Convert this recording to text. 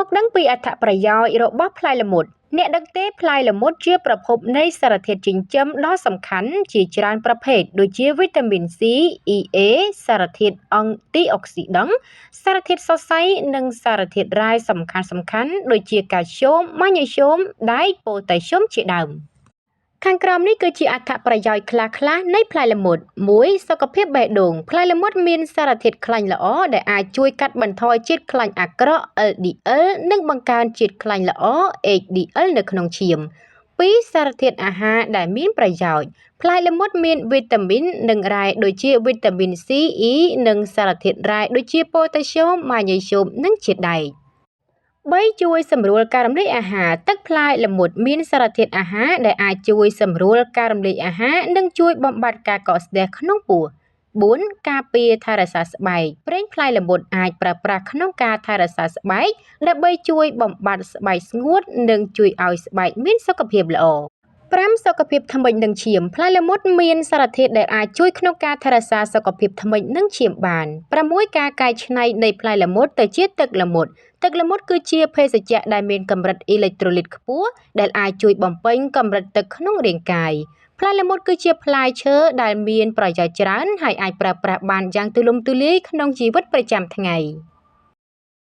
មកដឹងពីអត្ថប្រយោជន៍របស់ផ្លែល្មុតអ្នកដឹងទេផ្លែល្មុតជាប្រភពនៃសារធាតុចិញ្ចឹមដ៏សំខាន់ជាច្រើនប្រភេទដូចជាវីតាមីន C, EA សារធាតុអង់ទីអុកស៊ីដង់សារធាតុសរសៃនិងសារធាតុរ៉ែសំខាន់ដូចជាកាល់ស្យូម ម៉ាញ៉េស្យូម ដែក ប៉ូតាស្យូមជាដើមខាងក្រោមនេះគឺជាអត្ថប្រយោជន៍ខ្លះៗនៃផ្លែល្មុត 1. សុខភាពបេះដូងផ្លែល្មុតមានសារធាតុខ្លាញ់ល្អដែលអាចជួយកាត់បន្ថយជាតិខ្លាញ់អាក្រក់ LDL និងបង្កើនជាតិខ្លាញ់ល្អ HDL នៅក្នុងឈាម 2. សារធាតុអាហារដែលមានប្រយោជន៍ផ្លែល្មុតមានវីតាមីននិងរ៉ែដូចជាវីតាមីន C, E និងសារធាតុរ៉ែដូចជាប៉ូតាស្យូម ម៉ាញ៉េស្យូមនិងជាតិដែក 3. ជួយសម្រួលការរំលាយអាហារទឹកផ្លែល្មុតមានសារធាតុអាហារដែលអាចជួយសម្រួលការរំលាយអាហារនិងជួយបំបាត់ការកកស្ទះក្នុងពោះ 4. ការពារថែរក្សាស្បែកប្រេងផ្លែល្មុតអាចប្រើប្រាស់ក្នុងការថែរក្សាស្បែកដើម្បីជួយបំបាត់ស្បែកស្ងួតនិងជួយឲ្យស្បែកមានសុខភាពល្អ 5. សុខភាពធ្មេញនិងឈាមផ្លែល្មុតមានសារធាតុដែលអាចជួយក្នុងការថែរក្សាសុខភាពធ្មេញនិងឈាមបាន 6. ការកែច្នៃនៃផ្លែល្មុតទៅជាទឹកល្មុតទឹកល្មុតគឺជាភេសជ្ជៈដែលមានកម្រិតអ៊ីឡិចត្រូលីតខ្ពស់ដែលអាចជួយបំពេញកម្រិតទឹកក្នុងរាងកាយផ្លែល្មុតគឺជាផ្លែឈើដែលមានប្រយោជន៍ច្រើនហើយអាចប្រើប្រាស់បានយ៉ាងទូលំទូលាយក្នុងជីវិតប្រចាំថ្ងៃ